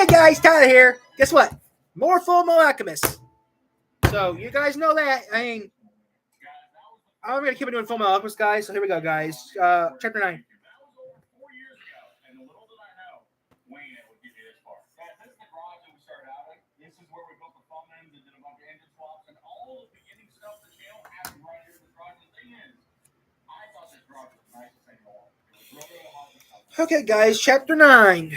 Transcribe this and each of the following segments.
Hey guys, Tyler here. Guess what? More Full Metal Alchemist. So you guys know that. I mean, I'm gonna keep doing Full Metal Alchemist, guys. So here we go, guys. Chapter 9. Okay, guys. Chapter 9.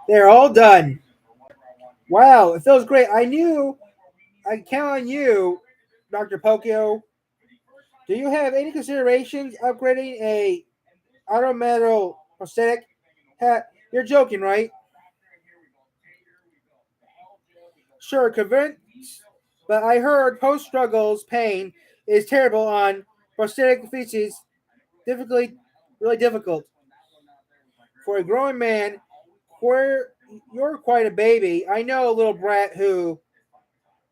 They're all done. Wow, it feels great. I knew I could count on you, Dr. Pokio. Do you have any considerations upgrading a autometal prosthetic? You're joking, right? Sure, convinced, but I heard post struggles pain is terrible on prosthetic feces. Difficultly, really difficult for a growing man. Where you're quite a baby. I know a little brat who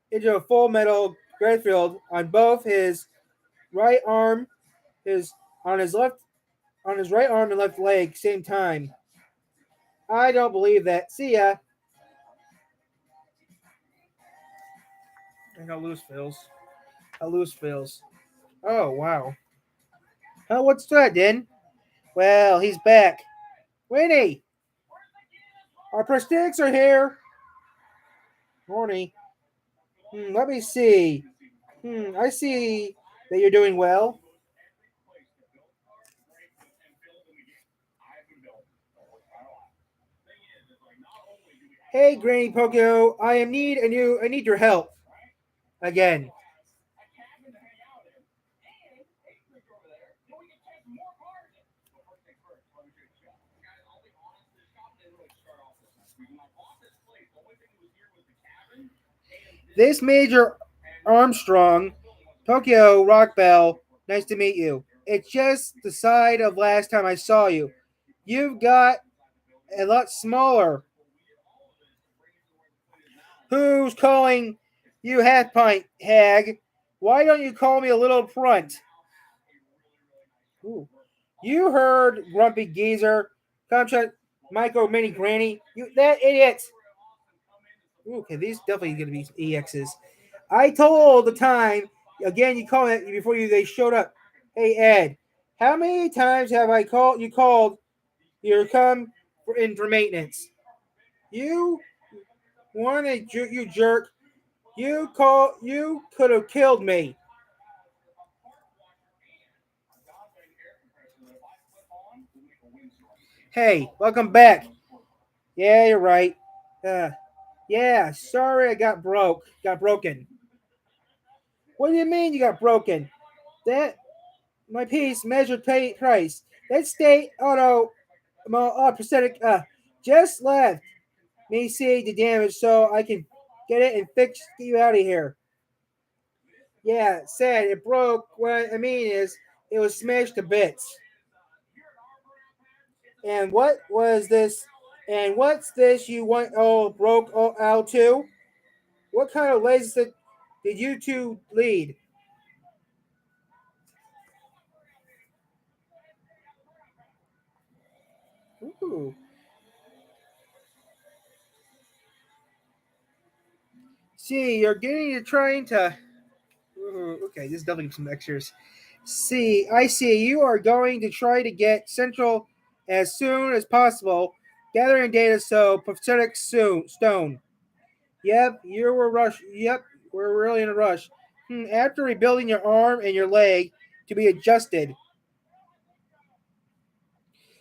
into a full metal Garfield on both his right arm, his on his left on his right arm and left leg same time. I don't believe that. See ya. And how loose feels. How loose feels. Oh wow. Oh, what's that, then? Well, he's back. Winnie, our prosthetics are here. Horny. Let me see. I see that you're doing well. Hey, Granny Pokio, I need your help again. This Major Armstrong, Tokyo Rockbell. Nice to meet you. It's just the side of last time I saw you. You've got a lot smaller. Who's calling you half pint hag? Why don't you call me a little prunt? Ooh. You heard, grumpy geezer. Contract micro mini granny. You that idiot. Ooh, okay, these definitely gonna be EXs. I told the time again. You called it before they showed up. Hey Ed, how many times have I called you? Called you come for maintenance. You wanted you jerk. You could have killed me. Hey, welcome back. Yeah, you're right. Uh, yeah, sorry I got broken. What do you mean you got broken? That my piece measured price. That state auto prosthetic just left me see the damage so I can get it and get you out of here. Yeah, sad. It broke. What I mean is, it was smashed to bits. And what was this? And what's this you want? Oh, broke out too? What kind of legs did you two lead? Ooh. See, you're getting to trying to. Ooh, okay, this is definitely some extras. See, I see. You are going to try to get Central as soon as possible, gathering data so pathetic stone. Yep, you were rush. Yep, we're really in a rush. After rebuilding your arm and your leg to be adjusted,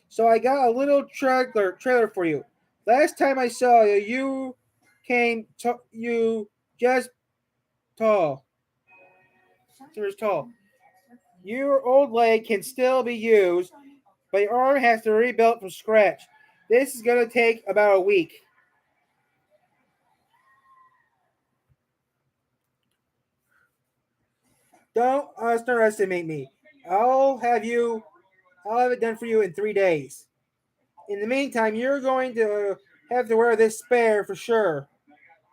so I got a little trailer for you. Last time I saw you, you just tall. Just tall. Your old leg can still be used, but your arm has to be rebuilt from scratch. This is gonna take about a week. Don't underestimate me. I'll have you. I'll have it done for you in 3 days. In the meantime, you're going to have to wear this spare for sure.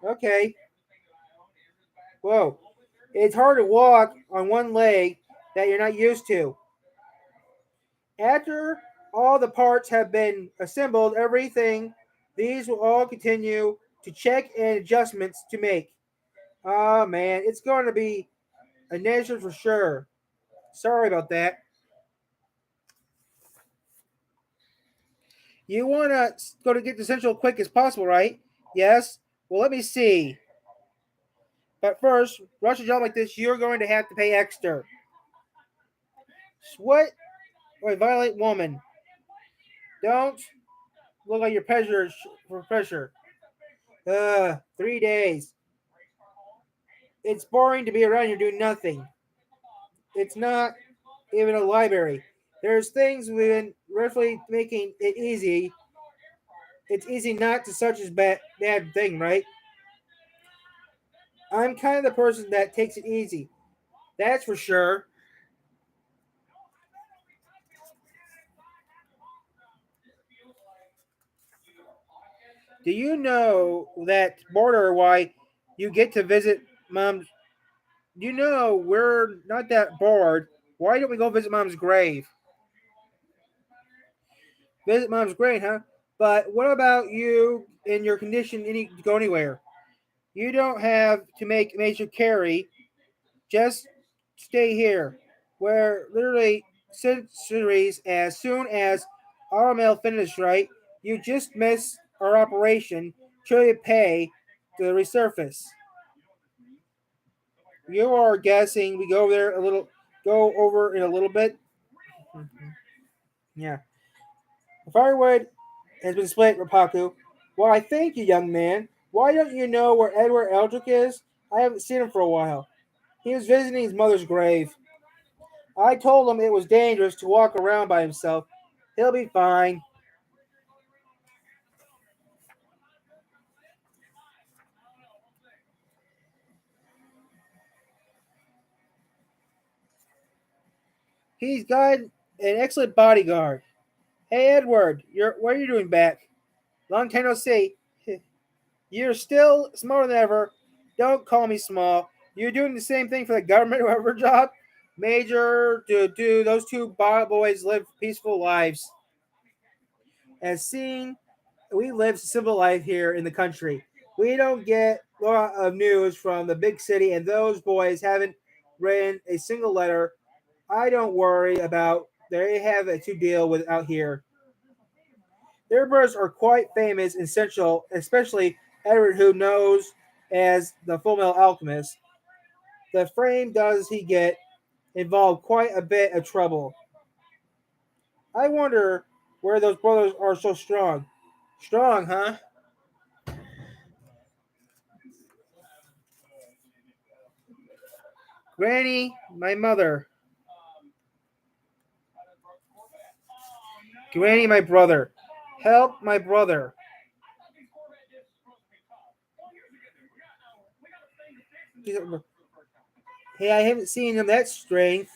Okay. Whoa. It's hard to walk on one leg that you're not used to. After all the parts have been assembled, everything These will all continue to check and adjustments to make. Oh man, it's going to be a nation for sure. Sorry about that. You want to go to get the central quick as possible, right? Yes? Well, let me see. But first, rush a job like this, you're going to have to pay extra. What? Wait, violate woman. Don't look like your pressure for pressure. 3 days. It's boring to be around here doing nothing. It's not even a library. There's things we've been roughly making it easy. It's easy not to such as bad thing, right? I'm kind of the person that takes it easy. That's for sure. Do you know that border why you get to visit mom's? You know we're not that bored. Why don't we go visit mom's grave? Visit mom's grave, huh? But what about you in your condition? Any go anywhere? You don't have to make major carry. Just stay here. We're literally centuries as soon as our mail finished, right? You just miss our operation. Should you pay to resurface? You are guessing we go over in a little bit. Yeah. The firewood has been split, Rapaku. Well, I thank you, young man. Why don't you know where Edward Eldrick is? I haven't seen him for a while. He was visiting his mother's grave. I told him it was dangerous to walk around by himself. He'll be fine. He's got an excellent bodyguard. Hey, Edward, what are you doing back? Long time no see. You're still smaller than ever. Don't call me small. You're doing the same thing for the government whatever job. Major, do those two boys live peaceful lives? As seen, we live simple life here in the country. We don't get a lot of news from the big city, and those boys haven't written a single letter. I don't worry about they have to deal with out here. Their brothers are quite famous and essential, especially Edward, who knows as the Full Metal Alchemist. The frame does he get involved quite a bit of trouble. I wonder where those brothers are so strong. Strong, huh? Granny, my mother. Granny, my brother. Help my brother. Hey, I haven't seen him that strength.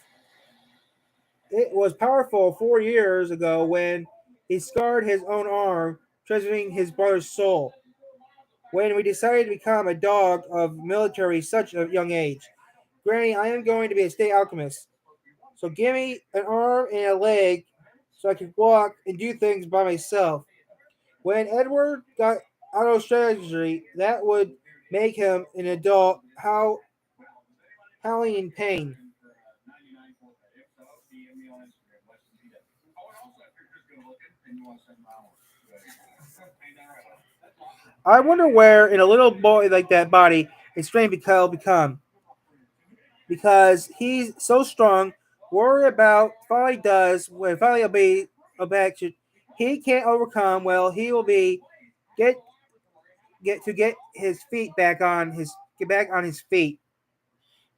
It was powerful 4 years ago when he scarred his own arm, treasuring his brother's soul. When we decided to become a dog of military such a young age. Granny, I am going to be a state alchemist. So give me an arm and a leg so I can walk and do things by myself. When Edward got out of strategy, that would make him an adult howling in pain. I wonder where in a little boy like that body his strength become. Because he's so strong, worry about finally does when finally obey action, he can't overcome, well he will be get get his feet back on his get back on his feet.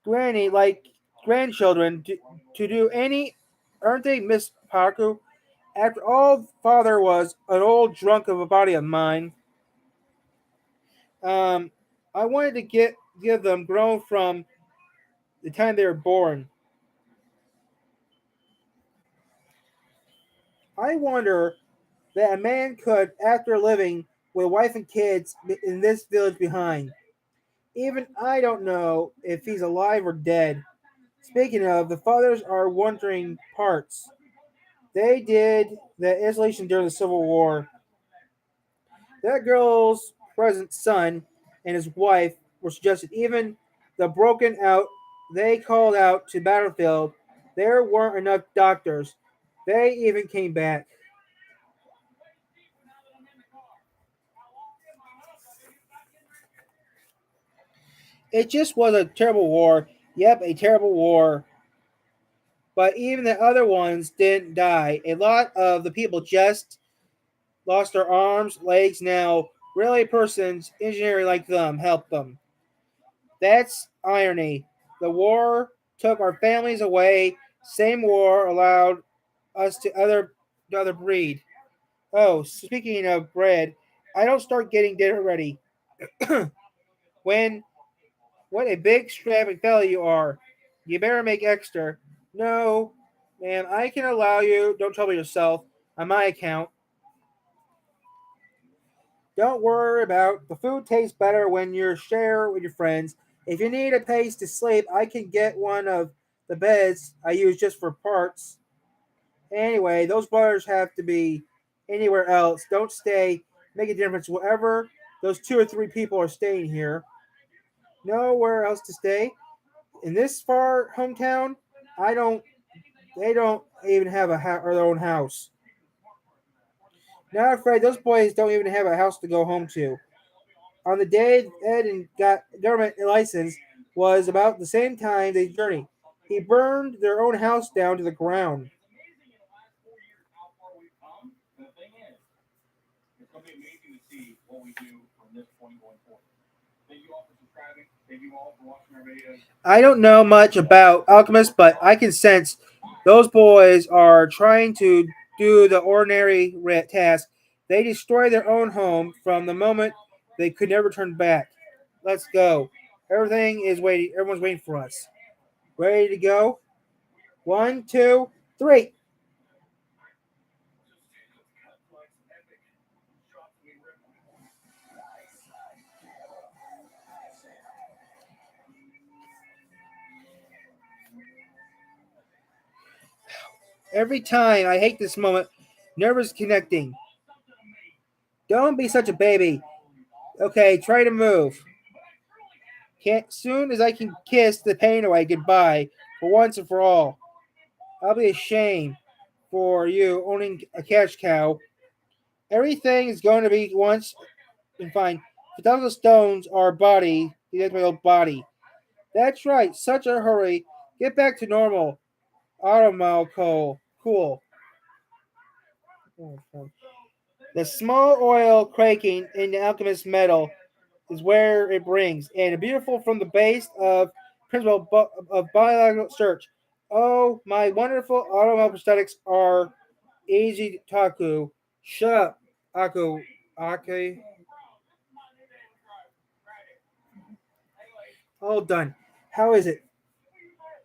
Granny, like grandchildren, to do any, aren't they, Miss Parker? After all, father was an old drunk of a body of mine. Um, I wanted to give them grown from the time they were born. I wonder that a man could, after living with a wife and kids in this village behind. Even I don't know if he's alive or dead. Speaking of, the fathers are wondering parts. They did the installation during the Civil War. That girl's present son and his wife were suggested. Even the broken out they called out to battlefield, there weren't enough doctors. They even came back. It just was a terrible war. Yep, a terrible war. But even the other ones didn't die. A lot of the people just lost their arms, legs. Now, really, persons engineering like them helped them. That's irony. The war took our families away. Same war allowed us to other breed. Oh, speaking of bread, I don't start getting dinner ready. when what a big strapping fellow you are. You better make extra. No, ma'am, I can allow you. Don't trouble yourself. On my account. Don't worry about the food tastes better when you share with your friends. If you need a place to sleep, I can get one of the beds I use just for parts. Anyway, those brothers have to be anywhere else. Don't stay. Make a difference. Wherever those two or three people are staying here, nowhere else to stay. In this far hometown, I don't. They don't even have or their own house. Not afraid. Those boys don't even have a house to go home to. On the day Ed got government license was about the same time they journeyed. He burned their own house down to the ground. I don't know much about Alchemist, but I can sense those boys are trying to do the ordinary task. They destroy their own home from the moment they could never turn back. Let's go. Everything is waiting. Everyone's waiting for us. Ready to go? One, two, three. Every time I hate this moment. Nervous connecting. Don't be such a baby. Okay, try to move. Can't soon as I can kiss the pain away goodbye for once and for all. I'll be ashamed for you owning a cash cow. Everything is going to be once and fine. The thousand stones are body. That's my old body. That's right. Such a hurry. Get back to normal. Automobile coal. Cool. The small oil cracking in the alchemist metal is where it brings, and beautiful from the base of principle of biological search. Oh, my wonderful automobile prosthetics are easy taku. Shut up, Aku. Ake. All done. How is it?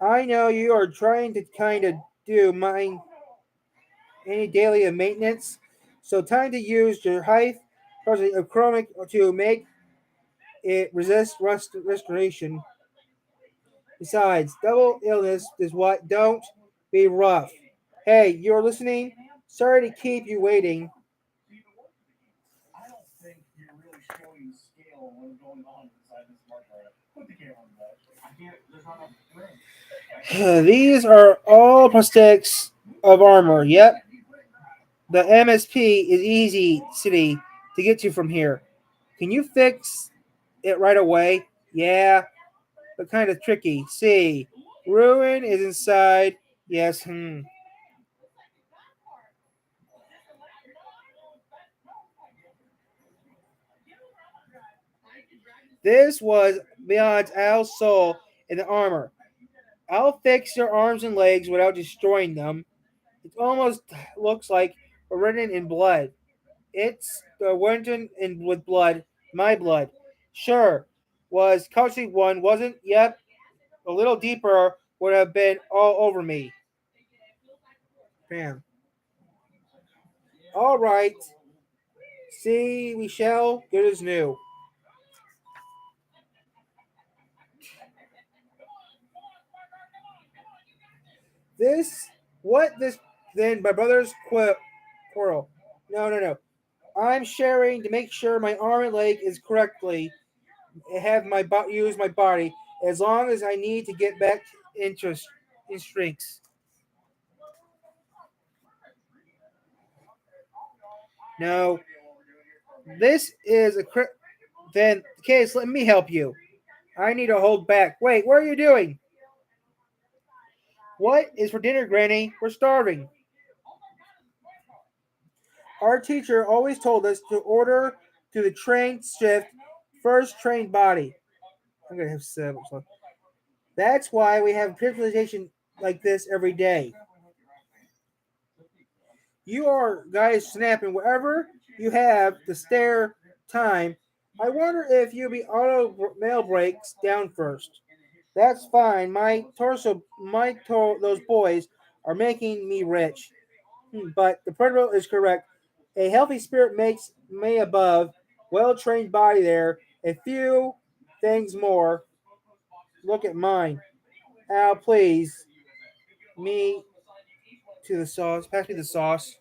I know you are trying to kind of do mine any daily maintenance, so time to use your height of chromic to make it resist restoration. Besides, double illness is what don't be rough. Hey, you're listening? Sorry to keep you waiting. These are all prosthetics of armor. Yep. The MSP is easy city to get to from here. Can you fix it right away? Yeah, but kind of tricky. See, ruin is inside. Yes, hmm. This was beyond Al's soul in the armor. I'll fix your arms and legs without destroying them. It almost looks like written in blood. It's written in with blood, my blood. Sure, was Kelsey one, wasn't? Yep, a little deeper would have been all over me. Bam. All right. See, we shall. Good as new. This, what this, then my brother's quarrel. No, no, no. I'm sharing to make sure my arm and leg is correctly have use my body as long as I need to get back into in strength. No, this is a then case. Let me help you. I need to hold back. Wait, what are you doing? What is for dinner, Granny? We're starving. Our teacher always told us to order to the trained shift, first trained body. I'm gonna have seven. So that's why we have presentation like this every day. You are guys snapping wherever you have to stare time. I wonder if you'll be auto mail breaks down first. That's fine. Those boys are making me rich. But the principle is correct. A healthy spirit makes me above, well trained body there. A few things more. Look at mine. Now, please, me to the sauce. Pass me the sauce.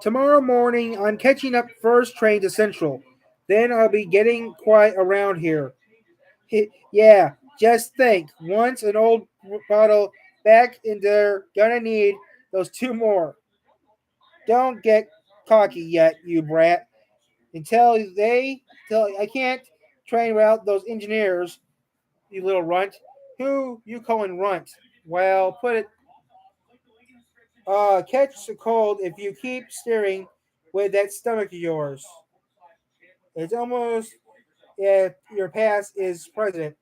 Tomorrow morning, I'm catching up first train to Central. Then I'll be getting quiet around here. Yeah, just think. Once an old bottle back in there, gonna need those two more. Don't get cocky yet, you brat. Till I can't train without those engineers, you little runt. Who you calling runt? Well, put it. Catch a cold if you keep steering with that stomach of yours. It's almost if your past is president.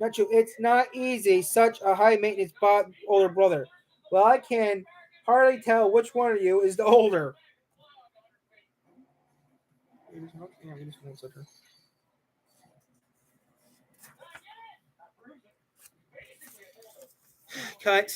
Not true. It's not easy. Such a high maintenance older brother. Well, I can hardly tell which one of you is the older. Cut.